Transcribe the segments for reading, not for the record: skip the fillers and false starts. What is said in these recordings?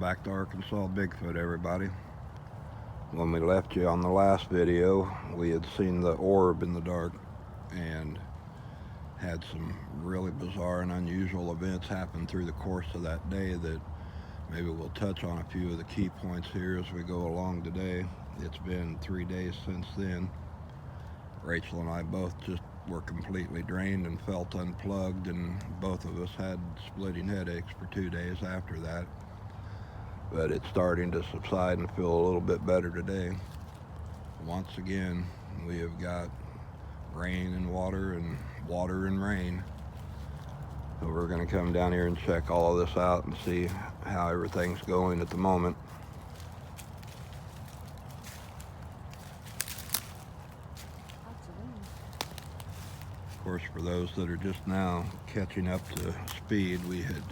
back to Arkansas Bigfoot, everybody. When we left you on the last video, we had seen the orb in the dark and had some really bizarre and unusual events happen through the course of that day that maybe we'll touch on a few of the key points here as we go along today. It's been 3 days since then. Rachel and I both just were completely drained and felt unplugged, and both of us had splitting headaches for 2 days after that. But it's starting to subside and feel a little bit better today. Once again, we have got rain and water and rain. So we're going to come down here and check all of this out and see how everything's going at the moment. Of course, for those that are just now catching up to speed, we had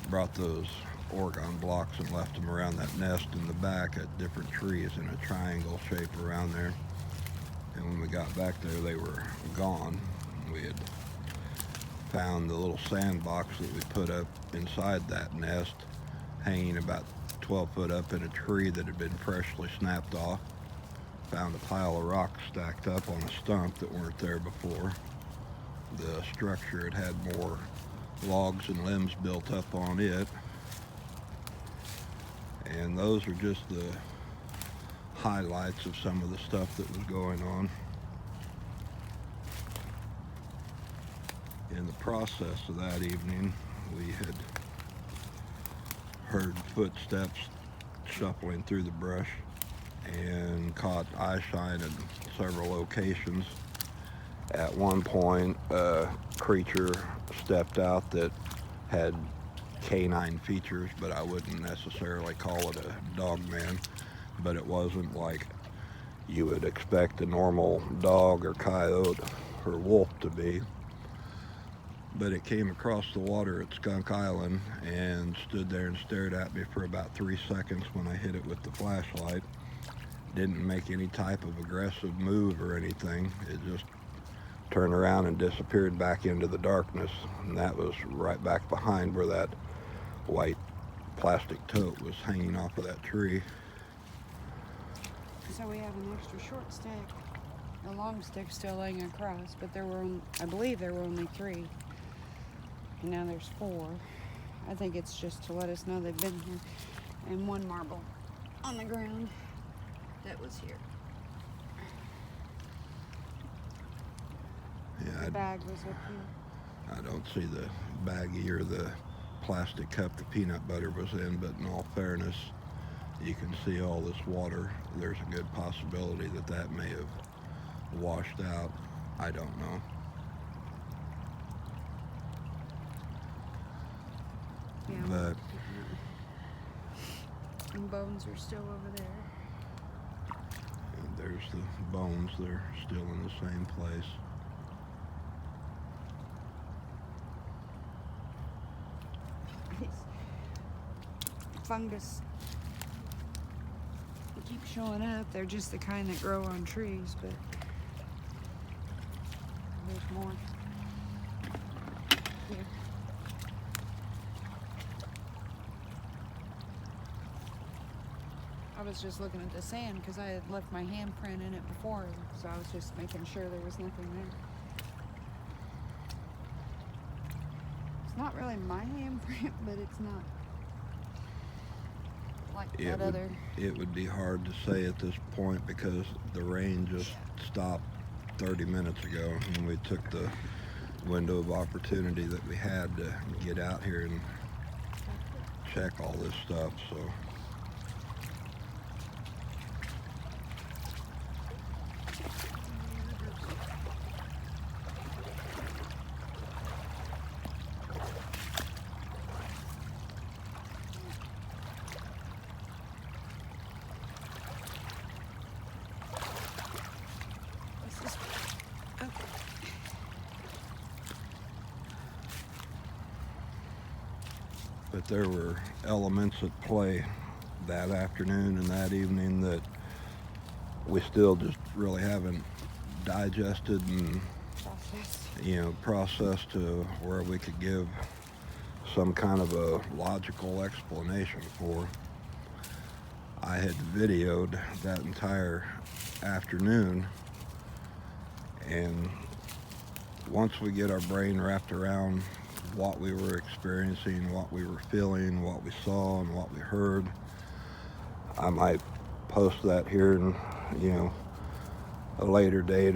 brought those Oregon blocks and left them around that nest in the back at different trees in a triangle shape around there. And when we got back there, they were gone. We had found the little sandbox that we put up inside that nest, hanging about 12 foot up in a tree that had been freshly snapped off. Found a pile of rocks stacked up on a stump that weren't there before. The structure had more logs and limbs built up on it. And those are just the highlights of some of the stuff that was going on. In the process of that evening, we had heard footsteps shuffling through the brush and caught eyeshine in several locations. At one point, a creature stepped out that had canine features, but I wouldn't necessarily call it a dog man. But it wasn't like you would expect a normal dog or coyote or wolf to be. But it came across the water at Skunk Island and stood there and stared at me for about 3 seconds when I hit it with the flashlight. Didn't make any type of aggressive move or anything. It just turned around and disappeared back into the darkness. And that was right back behind where that white plastic tote was hanging off of that tree. So we have an extra short stick. A long stick still laying across, but I believe there were only 3. And now there's 4. I think it's just to let us know they've been here. And 1 marble on the ground that was here. Yeah, The bag was up here. I don't see the baggie or the plastic cup the peanut butter was in, but in all fairness, you can see all this water. There's a good possibility that that may have washed out. I don't know. Yeah, But and bones are still over there. there's the bones. They're still in the same place. Fungus keep showing up. They're just the kind that grow on trees, but there's more here. I was just looking at the sand because I had left my handprint in it before, so I was just making sure there was nothing there. It's not really my handprint, but it's not like that other. It would be hard to say at this point because the rain just stopped 30 minutes ago, and we took the window of opportunity that we had to get out here and check all this stuff. So but there were elements at play that afternoon and that evening that we still just really haven't digested and processed to where we could give some kind of a logical explanation for. I had videoed that entire afternoon, and once we get our brain wrapped around what we were experiencing, what we were feeling, what we saw, and what we heard, I might post that here in, a later date.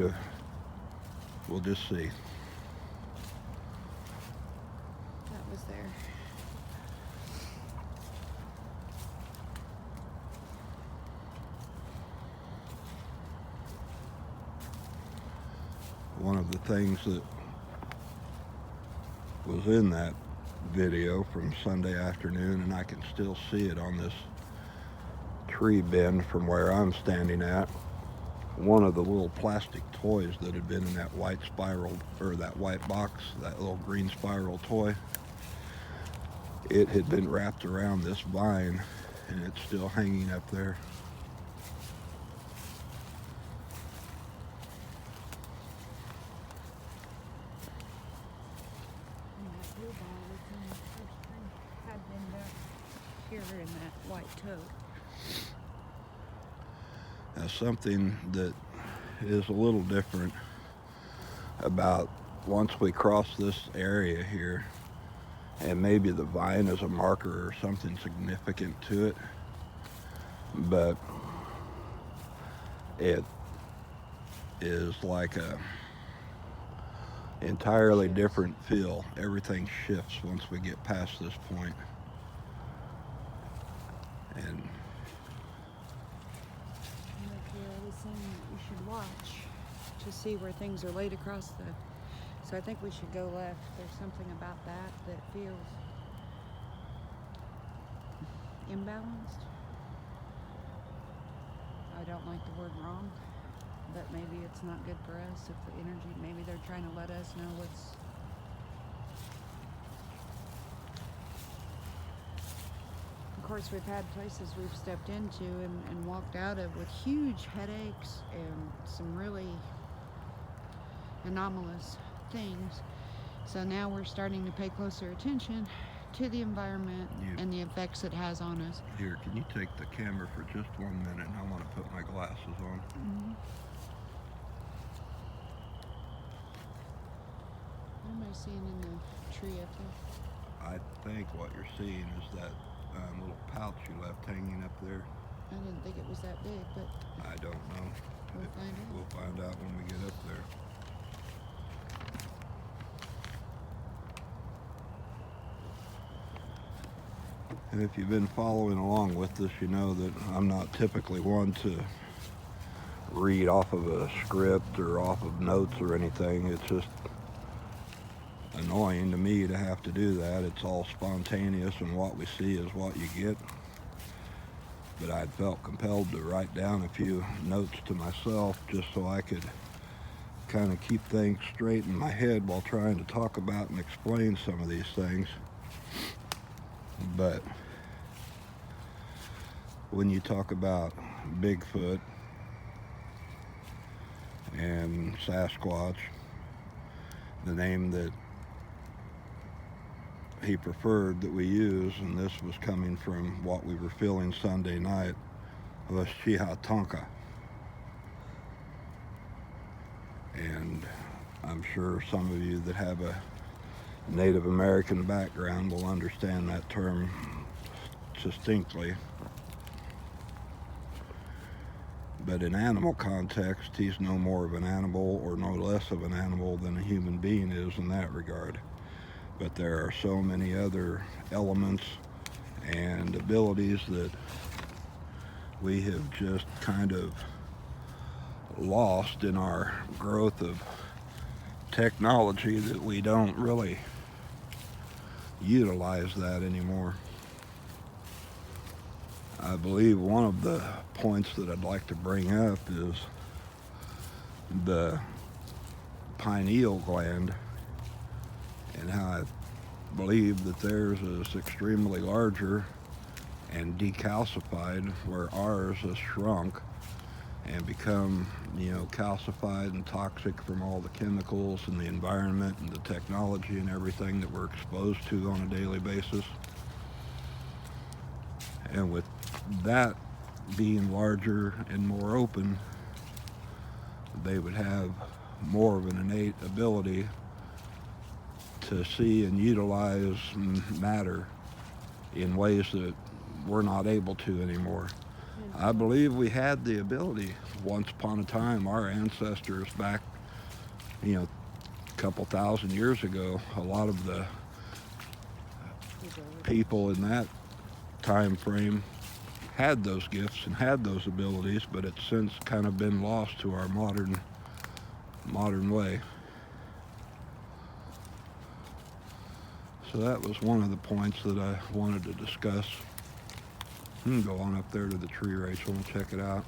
We'll just see. That was there. One of the things that was in that video from Sunday afternoon, and I can still see it on this tree bend from where I'm standing at, one of the little plastic toys that had been in that white spiral, or that white box, that little green spiral toy, it had been wrapped around this vine, and it's still hanging up there. Here in that white tote. Now, something that is a little different about once we cross this area here, and maybe the vine is a marker or something significant to it, but it is like a entirely different feel. Everything shifts once we get past this point. And look here, I was saying that we should watch to see where things are laid across the. So I think we should go left. There's something about that feels imbalanced. I don't like the word wrong, but maybe it's not good for us if the energy. Maybe they're trying to let us know what's. Of course, we've had places we've stepped into and walked out of with huge headaches and some really anomalous things. So now we're starting to pay closer attention to the environment and the effects it has on us. Here, can you take the camera for just 1 minute? I want to put my glasses on. Mm-hmm. What am I seeing in the tree up there? I think what you're seeing is that little pouch you left hanging up there. I didn't think it was that big, but I don't know. we'll find out. We'll find out when we get up there. And if you've been following along with this, you know that I'm not typically one to read off of a script or off of notes or anything. It's just annoying to me to have to do that. It's all spontaneous, and what we see is what you get. But I'd felt compelled to write down a few notes to myself just so I could kind of keep things straight in my head while trying to talk about and explain some of these things. But when you talk about Bigfoot and Sasquatch, the name that he preferred that we use, and this was coming from what we were feeling Sunday night, was Chiha-Tanka. And I'm sure some of you that have a Native American background will understand that term distinctly. But in animal context, he's no more of an animal or no less of an animal than a human being is in that regard. But there are so many other elements and abilities that we have just kind of lost in our growth of technology, that we don't really utilize that anymore. I believe one of the points that I'd like to bring up is the pineal gland, and how I believe that theirs is extremely larger and decalcified, where ours is shrunk and become, calcified and toxic from all the chemicals and the environment and the technology and everything that we're exposed to on a daily basis. And with that being larger and more open, they would have more of an innate ability to see and utilize matter in ways that we're not able to anymore. I believe we had the ability once upon a time. Our ancestors back, a couple thousand years ago, a lot of the people in that time frame had those gifts and had those abilities, but it's since kind of been lost to our modern way. So that was one of the points that I wanted to discuss. You can go on up there to the tree, Rachel, and check it out.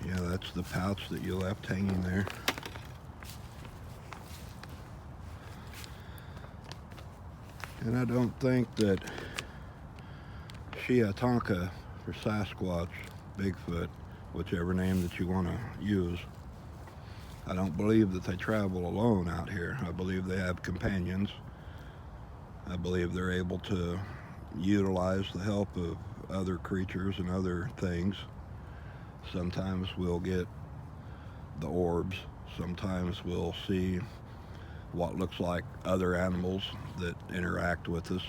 Yeah, that's the pouch that you left hanging there. And I don't think that Chiha-Tanka for Sasquatch, Bigfoot, whichever name that you want to use, I don't believe that they travel alone out here. I believe they have companions. I believe they're able to utilize the help of other creatures and other things. Sometimes we'll get the orbs. Sometimes we'll see what looks like other animals that interact with us.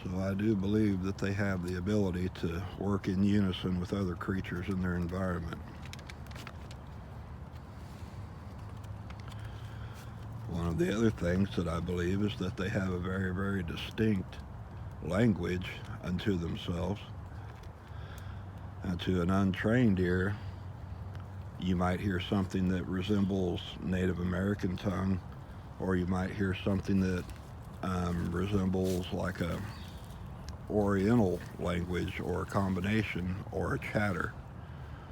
So I do believe that they have the ability to work in unison with other creatures in their environment. One of the other things that I believe is that they have a very, very distinct language unto themselves. And to an untrained ear, you might hear something that resembles Native American tongue, or you might hear something that resembles like a Oriental language, or a combination, or a chatter.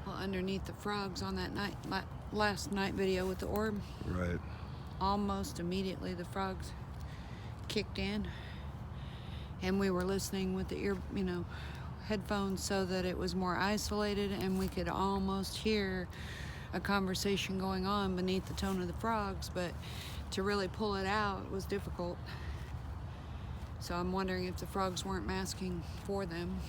Well, underneath the frogs on that last night video with the orb, Right. almost immediately the frogs kicked in, and we were listening with the headphones so that it was more isolated, and we could almost hear a conversation going on beneath the tone of the frogs, but to really pull it out was difficult. So I'm wondering if the frogs weren't masking for them.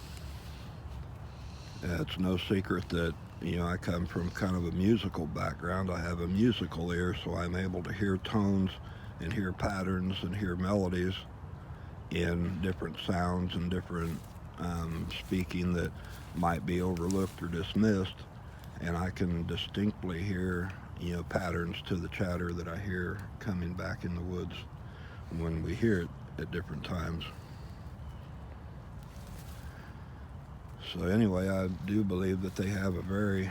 Yeah, it's no secret that, I come from kind of a musical background. I have a musical ear, so I'm able to hear tones and hear patterns and hear melodies in different sounds and different speaking that might be overlooked or dismissed. And I can distinctly hear, patterns to the chatter that I hear coming back in the woods when we hear it at different times. So anyway, I do believe that they have a very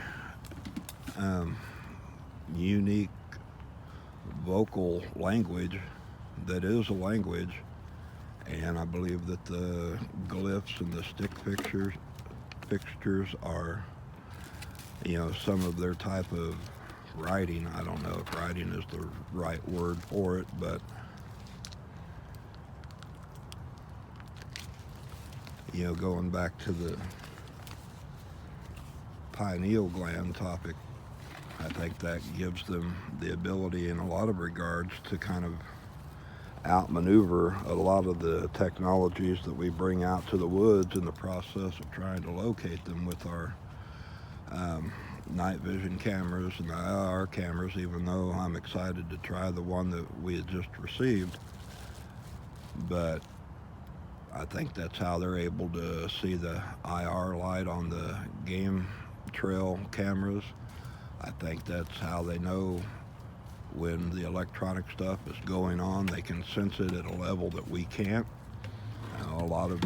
unique vocal language that is a language, and I believe that the glyphs and the stick fixtures are, some of their type of writing. I don't know if writing is the right word for it, but going back to the pineal gland topic, I think that gives them the ability in a lot of regards to kind of outmaneuver a lot of the technologies that we bring out to the woods in the process of trying to locate them with our night vision cameras and the IR cameras, even though I'm excited to try the one that we had just received. But I think that's how they're able to see the IR light on the game trail cameras. I think that's how they know when the electronic stuff is going on. They can sense it at a level that we can't. A lot of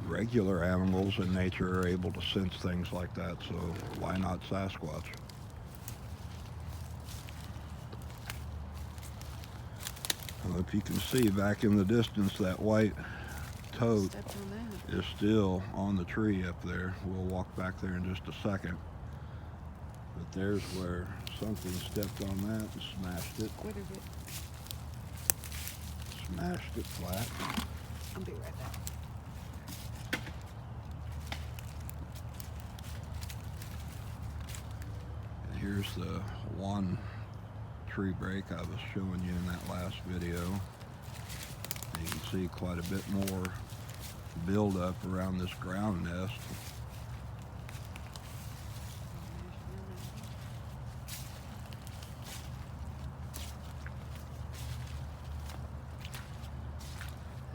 regular animals in nature are able to sense things like that, so why not Sasquatch? Well, if you can see back in the distance, that white tote Stepped on that. is still on the tree up there. We'll walk back there in just a second. But there's where something stepped on that and smashed it. What is it? Smashed it flat. I'll be right back. And here's the one tree break I was showing you in that last video. And you can see quite a bit more buildup around this ground nest.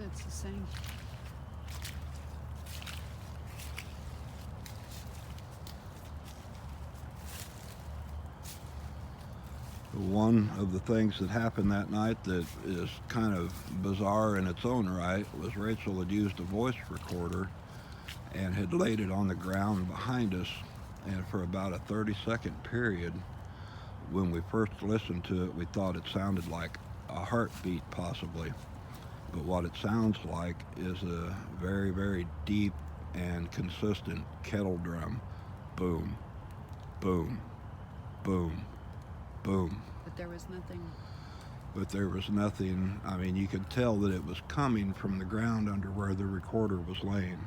It's the same. One of the things that happened that night that is kind of bizarre in its own right was Rachel had used a voice recorder and had laid it on the ground behind us, and for about a 30-second period, when we first listened to it, we thought it sounded like a heartbeat possibly. But what it sounds like is a very, very deep and consistent kettle drum. Boom, boom, boom, boom. But there was nothing. But there was nothing. I mean, you could tell that it was coming from the ground under where the recorder was laying.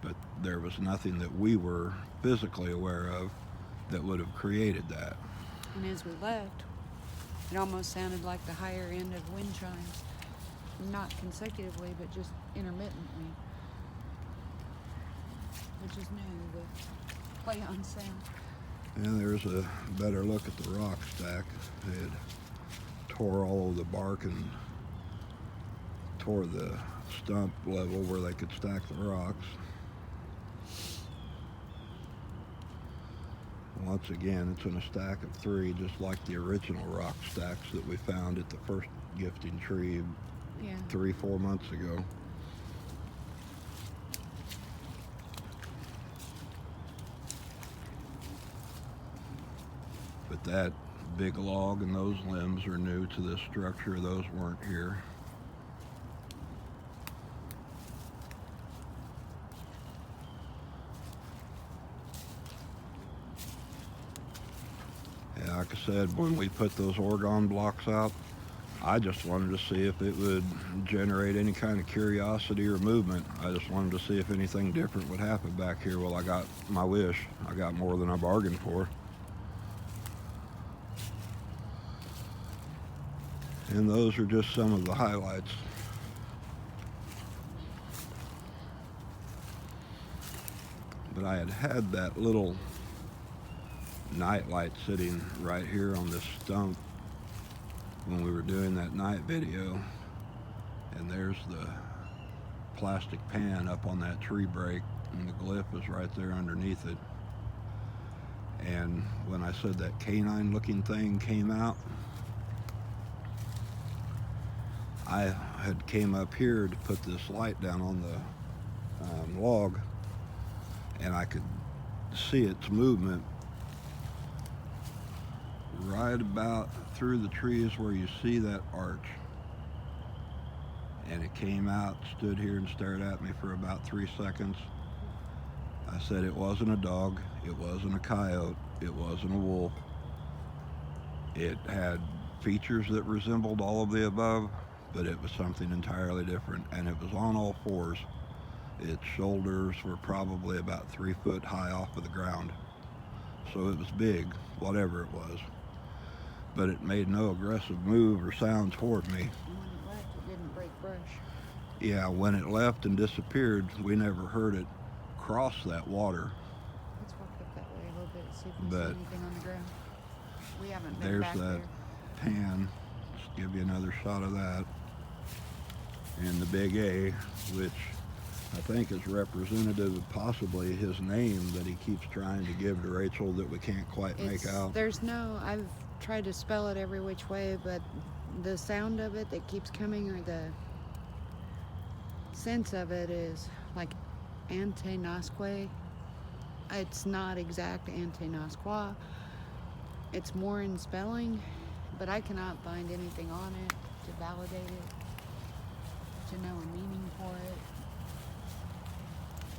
But there was nothing that we were physically aware of that would have created that. And as we left, it almost sounded like the higher end of wind chimes. Not consecutively, but just intermittently. Which is new, the play on sound. And there's a better look at the rock stack. They had tore all of the bark and tore the stump level where they could stack the rocks. Once again, it's in a stack of 3, just like the original rock stacks that we found at the first gifting tree 3-4 months ago. But that big log and those limbs are new to this structure. Those weren't here. Yeah, like I said, when we put those orgone blocks out, I just wanted to see if it would generate any kind of curiosity or movement. I just wanted to see if anything different would happen back here. Well, I got my wish. I got more than I bargained for. And those are just some of the highlights. But I had that little nightlight sitting right here on this stump when we were doing that night video, and there's the plastic pan up on that tree break, and the glyph is right there underneath it. And when I said that canine looking thing came out, I had came up here to put this light down on the log, and I could see its movement right about through the trees where you see that arch. And it came out, stood here and stared at me for about 3 seconds. I said it wasn't a dog, it wasn't a coyote, it wasn't a wolf. It had features that resembled all of the above, but it was something entirely different, and it was on all fours. Its shoulders were probably about 3 foot high off of the ground. So it was big, whatever it was. But it made no aggressive move or sound toward me. And when it left, it didn't break brush. Yeah, when it left and disappeared, we never heard it cross that water. Let's walk up that way a little bit, see if we But see anything on the ground. We haven't been there's back that there. pan. Just give you another shot of that. And the big A, which I think is representative of possibly his name that he keeps trying to give to Rachel that we can't quite make out. There's no, I've tried to spell it every which way, but the sound of it that keeps coming, or the sense of it, is like Ante-Nasque. It's not exact Ante-Nasqua. It's more in spelling, but I cannot find anything on it to validate it. to know a meaning for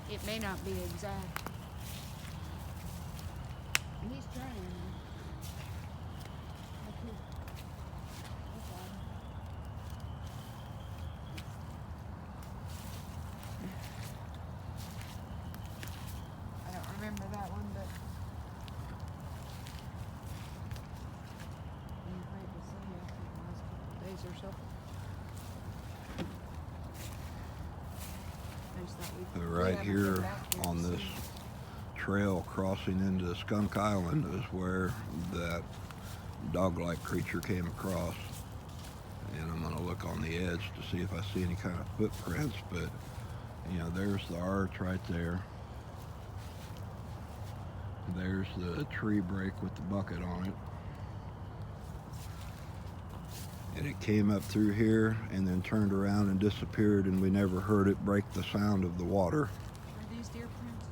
it. It may not be exact. He's trying. Look here. Look at him. I don't remember that one, but I'm afraid to say after the last couple of days or so. I just thought we Right haven't here been back here on to this see. trail crossing into Skunk Island is where that dog-like creature came across. And I'm going to look on the edge to see if I see any kind of footprints, but you know, there's the arch right there. There's the tree break with the bucket on it. And it came up through here and then turned around and disappeared, and we never heard it break the sound of the water. Are these deer prints?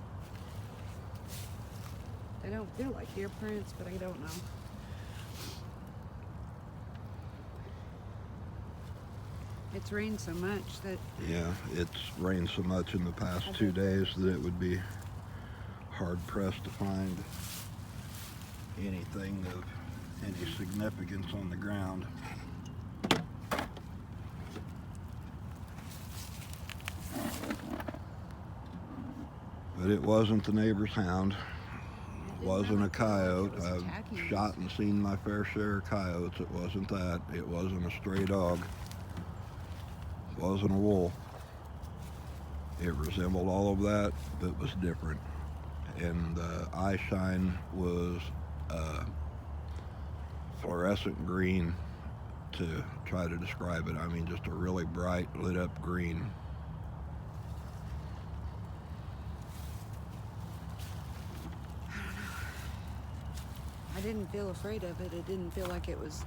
They don't feel like deer prints, but I don't know. It's rained so much that Yeah, it's rained so much in the past 2 days that it would be hard-pressed to find anything of any significance on the ground. But it wasn't the neighbor's hound. It wasn't a coyote. I've shot and seen my fair share of coyotes. It wasn't that. It wasn't a stray dog. It wasn't a wolf. It resembled all of that, but was different. And the eye shine was fluorescent green, to try to describe it. I mean, just a really bright, lit up green. I didn't feel afraid of it. It didn't feel like it was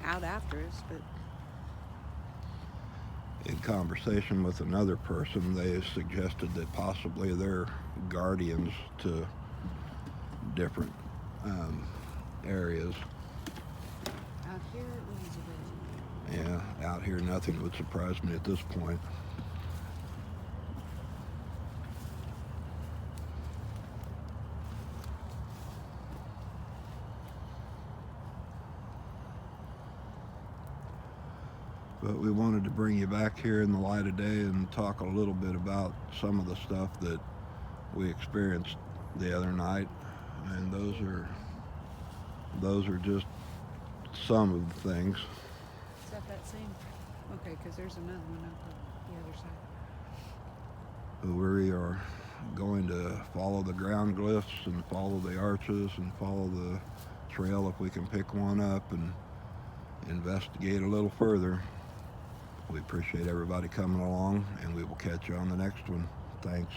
out after us, but In conversation with another person, they suggested that possibly they're guardians to different areas. out here it was a bit. Yeah, out here nothing would surprise me at this point. But we wanted to bring you back here in the light of day and talk a little bit about some of the stuff that we experienced the other night. And those are just some of the things. Is that that same? Okay, because there's another one up the other side. We are going to follow the ground glyphs and follow the arches and follow the trail if we can pick one up and investigate a little further. We appreciate everybody coming along, and we will catch you on the next one. Thanks.